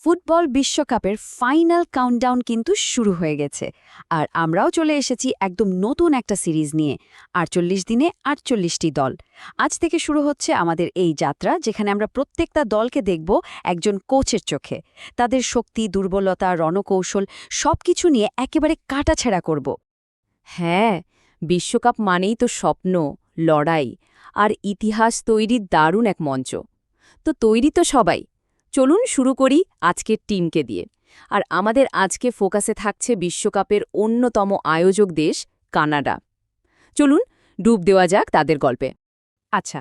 Football বিশ্বকাপের final countdown কিন্তু শুরু হয়ে গেছে আর আমরাও চলে এসেছি একদম নতুন একটা সিরিজ নিয়ে ৪৮ দিনে ৪৮টি দল। আজ থেকে শুরু হচ্ছে আমাদের এই যাত্রা, যেখানে আমরা প্রত্যেকটা দলকে দেখব একজন কোচের চোখে। তাদের শক্তি, দুর্বলতা, রণকৌশল সবকিছু নিয়ে একেবারে কাটাছেঁড়া করব। হ্যাঁ, বিশ্বকাপ মানেই তো স্বপ্ন, লড়াই আর ইতিহাস তৈরির দারুণ এক মঞ্চ। তো তৈরি তো সবাই। চলুন শুরু করি আজকের টিমকে দিয়ে। আর আমাদের আজকে ফোকাসে থাকছে বিশ্বকাপের অন্যতম আয়োজক দেশ কানাডা। চলুন ডুব দেওয়া যাক তাদের গল্পে। আচ্ছা,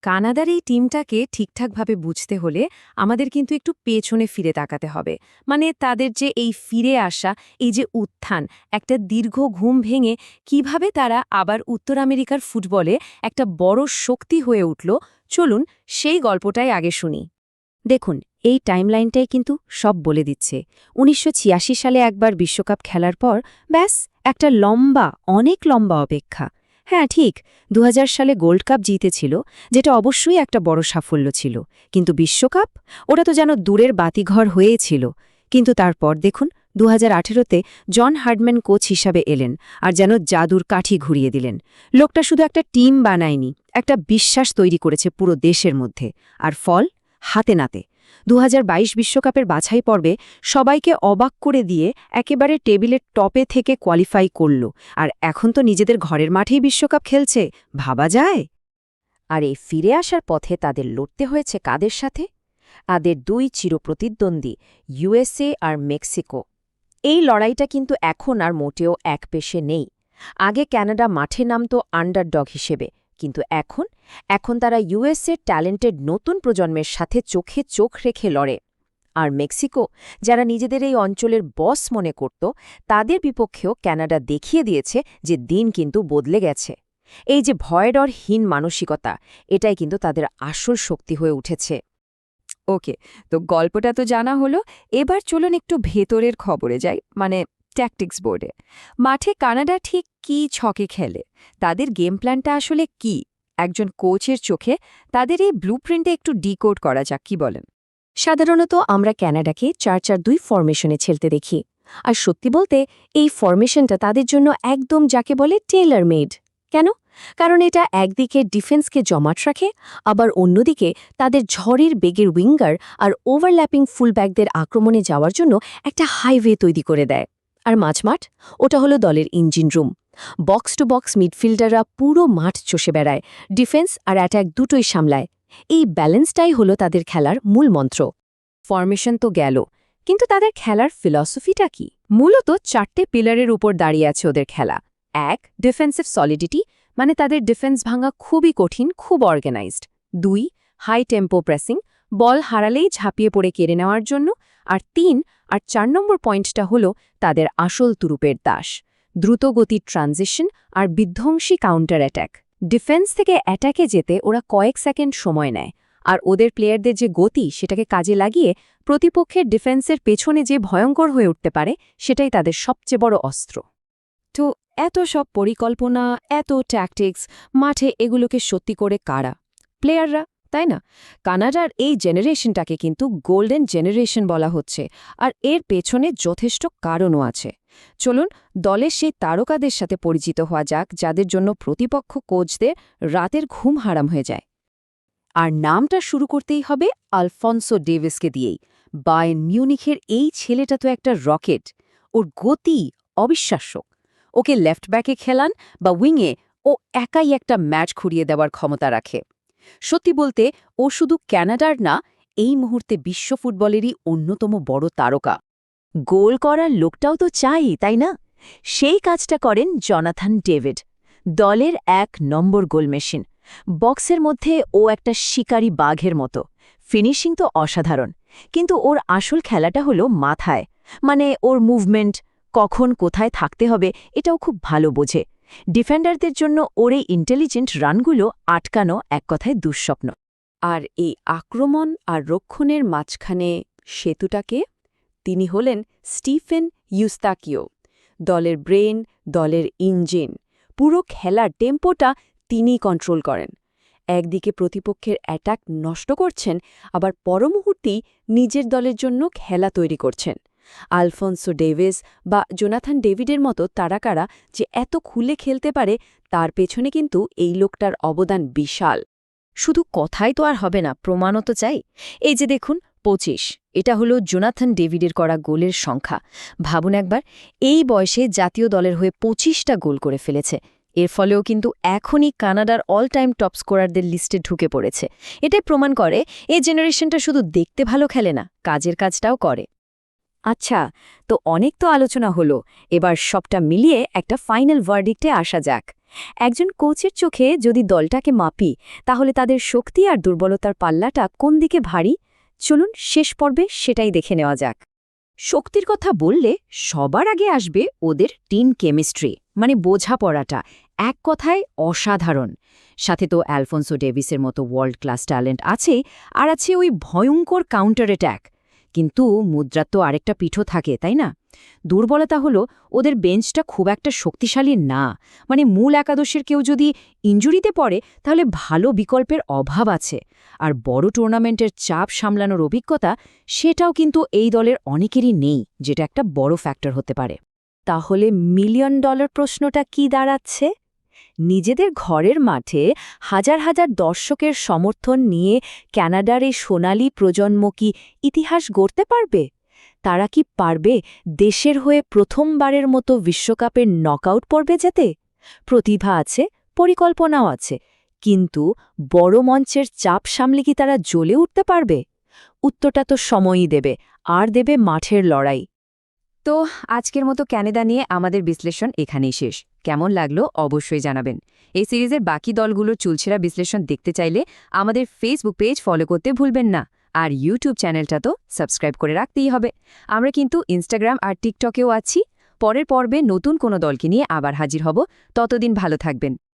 কানাডার এই টিমটাকে ঠিকঠাকভাবে বুঝতে হলে আমাদের কিন্তু একটু পেছনে ফিরে তাকাতে হবে। মানে তাদের যে এই ফিরে আসা, এই যে উত্থান, একটা দীর্ঘ ঘুম ভেঙে কিভাবে তারা আবার উত্তর আমেরিকার ফুটবলে একটা বড় শক্তি হয়ে উঠল, চলুন সেই গল্পটাই আগে শুনি। দেখুন, এই টাইমলাইনটাই কিন্তু সব বলে দিচ্ছে। ১৯৮৬ সালে একবার বিশ্বকাপ খেলার পর ব্যাস একটা অনেক লম্বা অপেক্ষা। হ্যাঁ ঠিক, ২০০০ সালে গোল্ড কাপ জিতেছিল, যেটা অবশ্যই একটা বড় সাফল্য ছিল। কিন্তু বিশ্বকাপ, ওটা তো যেন দূরের বাতিঘর হয়েছিল। কিন্তু তারপর দেখুন, ২০১৮তে জন হার্ডম্যান কোচ হিসাবে এলেন আর যেন জাদুর কাঠি ঘুরিয়ে দিলেন। লোকটা শুধু একটা টিম বানায়নি, একটা বিশ্বাস তৈরি করেছে পুরো দেশের মধ্যে। আর ফল হাতে নাতে ২০২২ বিশ্বকাপের বাছাই পর্বে সবাইকে অবাক করে দিয়ে একেবারে টেবিলের টপে থেকে কোয়ালিফাই করল। আর এখন তো নিজেদের ঘরের মাঠেই বিশ্বকাপ খেলছে, ভাবা যায়? আর এই ফিরে আসার পথে তাদের লড়তে হয়েছে কাদের সাথে? তাদের দুই চিরপ্রতিদ্বন্দ্বী ইউএসএ আর মেক্সিকো। এই লড়াইটা কিন্তু এখন আর মোটেও একপেশে নেই। আগে কানাডা মাঠে নামতো আন্ডারডগ হিসেবে, কিন্তু এখন তারা ইউএসএর ট্যালেন্টেড নতুন প্রজন্মের সাথে চোখে চোখ রেখে লড়ে। আর মেক্সিকো, যারা নিজেদের এই অঞ্চলের বস মনে করত, তাদের বিপক্ষেও কানাডা দেখিয়ে দিয়েছে যে দিন কিন্তু বদলে গেছে। এই যে ভয়ডরহীন মানসিকতা, এটাই কিন্তু তাদের আসল শক্তি হয়ে উঠেছে। ওকে, তো গল্পটা তো জানা হলো। এবার চলুন একটু ভেতরের খবরে যাই, মানে ট্যাকটিক্স বোর্ডে। মাঠে কানাডা ঠিক কী ছকে খেলে, তাদের গেম প্ল্যানটা আসলে কি? একজন কোচের চোখে তাদের এই ব্লুপ্রিন্টে একটু ডিকোড করা যাক, কি বলেন? সাধারণত আমরা কানাডাকে ৪-৪-২ ফরমেশনে খেলতে দেখি। আর সত্যি বলতে, এই ফরমেশনটা তাদের জন্য একদম যাকে বলে টেইলার মেড। কেন? কারণ এটা একদিকে ডিফেন্সকে জমাট রাখে, আবার অন্যদিকে তাদের ঝড়ের বেগের উইঙ্গার আর ওভারল্যাপিং ফুলব্যাকদের আক্রমণে যাওয়ার জন্য একটা হাইওয়ে তৈরি করে দেয়। আর মাঝমাঠ, ওটা হলো দলের engine room. Box to box মিডফিল্ডাররা পুরো মাঠ চষে বেড়ায়, ডিফেন্স আর অ্যাট্যাক দুটোই সামলায়। এই ব্যালেন্সটাই হলো তাদের খেলার মূল মন্ত্র। ফরমেশন তো গেল, কিন্তু তাদের খেলার ফিলসফিটা কি? মূলত ৪টে পিলারের উপর দাঁড়িয়ে আছে ওদের খেলা। ১. ডিফেন্সিভ সলিডিটি, মানে তাদের ডিফেন্স ভাঙা খুবই কঠিন, খুব অর্গানাইজড। ২. হাই টেম্পো প্রেসিং, বল হারালেই ঝাঁপিয়ে পড়ে কেড়ে নেওয়ার জন্য। আর ৩ আর ৪ নম্বর পয়েন্টটা হলো তাদের আসল তুরুপের দাস, দ্রুতগতির ট্রানজিশন আর বিধ্বংসী কাউন্টার অ্যাট্যাক। ডিফেন্স থেকে অ্যাট্যাকে যেতে ওরা কয়েক সেকেন্ড সময় নেয়, আর ওদের প্লেয়ারদের যে গতি, সেটাকে কাজে লাগিয়ে প্রতিপক্ষের ডিফেন্সের পেছনে যে ভয়ঙ্কর হয়ে উঠতে পারে, সেটাই তাদের সবচেয়ে বড় অস্ত্র। তো এত সব পরিকল্পনা, এত ট্যাকটিক্স, মাঠে এগুলোকে সত্যি করে কারা? প্লেয়াররা, তাই না? কানাডার এই জেনারেশনটাকে কিন্তু গোল্ডেন জেনারেশন বলা হচ্ছে, আর এর পেছনে যথেষ্ট কারণও আছে। চলুন দলের সেই তারকাদের সাথে পরিচিত হওয়া যাক, যাদের জন্য প্রতিপক্ষ কোচদের রাতের ঘুম হারাম হয়ে যায়। আর নামটা শুরু করতেই হবে আলফনসো ডেভিসকে দিয়েই। বায়ার্ন মিউনিখের এই ছেলেটা তো একটা রকেট। ওর গতি অবিশ্বাস্য। ওকে লেফট ব্যাকে খেলান বা উইংয়ে, ও একাই একটা ম্যাচ ঘুরিয়ে দেওয়ার ক্ষমতা রাখে। সত্যি বলতে, ও শুধু কানাডার না, এই মুহূর্তে বিশ্ব ফুটবলেরই অন্যতম বড় তারকা। গোল করার লোকটাও তো চাই, তাই না? সেই কাজটা করেন জনাথন ডেভিড, দলের ১ নম্বর গোল মেশিন। বক্সের মধ্যে ও একটা শিকারী বাঘের মতো। ফিনিশিং তো অসাধারণ, কিন্তু ওর আসল খেলাটা হলো মাথায়। মানে ওর মুভমেন্ট, কখন কোথায় থাকতে হবে, এটাও খুব ভালো বোঝে। ডিফেন্ডারদের জন্য ওর এই ইন্টেলিজেন্ট রানগুলো আটকানো এক কথায় দুঃস্বপ্ন। আর এই আক্রমণ আর রক্ষণের মাঝখানে সেতুটাকে, তিনি হলেন স্টিফেন ইউস্তাকিও, দলের ব্রেন, দলের ইঞ্জিন। পুরো খেলার টেম্পোটা তিনিই কন্ট্রোল করেন। একদিকে প্রতিপক্ষের অ্যাটাক নষ্ট করছেন, আবার পর মুহূর্তেই নিজের দলের জন্য খেলা তৈরি করছেন। আলফোন্সো ডেভিস বা জোনাথন ডেভিডের মতো তারকারা যে এত খুলে খেলতে পারে, তার পেছনে কিন্তু এই লোকটার অবদান বিশাল। শুধু কথাই তো আর হবে না, প্রমাণও তো চাই। এই যে দেখুন 25, এটা হলো জোনাথন ডেভিডের করা গোলের সংখ্যা। ভাবুন একবার, এই বয়সে জাতীয় দলের হয়ে 25টা গোল করে ফেলেছে। এর ফলেও কিন্তু এখনই কানাডার অল টাইম টপ স্কোরারদের লিস্টে ঢুকে পড়েছে। এটাই প্রমাণ করে এই জেনারেশনটা শুধু দেখতে ভালো খেলে না, কাজের কাজটাও করে। আচ্ছা, তো অনেক তো আলোচনা হলো, এবার সবটা মিলিয়ে একটা ফাইনাল ভার্ডিক্টে আসা যাক। একজন কোচের চোখে যদি দলটাকে মাপি, তাহলে তাদের শক্তি আর দুর্বলতার পাল্লাটা কোন দিকে ভারী? চলুন শেষ পর্বে সেটাই দেখে নেওয়া যাক। শক্তির কথা বললে সবার আগে আসবে ওদের টিম কেমিস্ট্রি, মানে বোঝাপড়াটা এক কথায় অসাধারণ। সাথে তো অ্যালফোন্সো ডেভিসের মতো ওয়ার্ল্ড ক্লাস ট্যালেন্ট আছে, আর আছে ওই ভয়ঙ্কর কাউন্টার অ্যাট্যাক। কিন্তু মুদ্রার তো আরেকটা পিঠও থাকে, তাই না? দুর্বলতা হলো ওদের বেঞ্চটা খুব একটা শক্তিশালী না। মানে মূল একাদশের কেউ যদি ইনজুরিতে পড়ে, তাহলে ভালো বিকল্পের অভাব আছে। আর বড় টুর্নামেন্টের চাপ সামলানোর অভিজ্ঞতা, সেটাও কিন্তু এই দলের অনেকেরই নেই, যেটা একটা বড় ফ্যাক্টর হতে পারে। তাহলে মিলিয়ন ডলার প্রশ্নটা কি দাঁড়াচ্ছে? নিজেদের ঘরের মাঠে হাজার হাজার দর্শকের সমর্থন নিয়ে ক্যানাডার এই সোনালী প্রজন্ম কি ইতিহাস গড়তে পারবে? তারা কি পারবে দেশের হয়ে প্রথমবারের মতো বিশ্বকাপের নকআউট পর্বে যেতে? প্রতিভা আছে, পরিকল্পনাও আছে, কিন্তু বড় মঞ্চের চাপ সামলে কি তারা জ্বলে উঠতে পারবে? উত্তরটা তো সময়ই দেবে, আর দেবে মাঠের লড়াই। তো আজকের মতো ক্যানাডা নিয়ে আমাদের বিশ্লেষণ এখানেই শেষ। কেমন লাগলো অবশ্যই জানাবেন। এই সিরিজের বাকি দলগুলোর চুলছেরা বিশ্লেষণ দেখতে চাইলে আমাদের ফেসবুক পেজ ফলো করতে ভুলবেন না, আর ইউটিউব চ্যানেলটা তো সাবস্ক্রাইব করে রাখতেই হবে। আমরা কিন্তু ইনস্টাগ্রাম আর টিকটকেও আছি। পরের পর্বে নতুন কোনো দলকে নিয়ে আবার হাজির হব। ততদিন ভালো থাকবেন।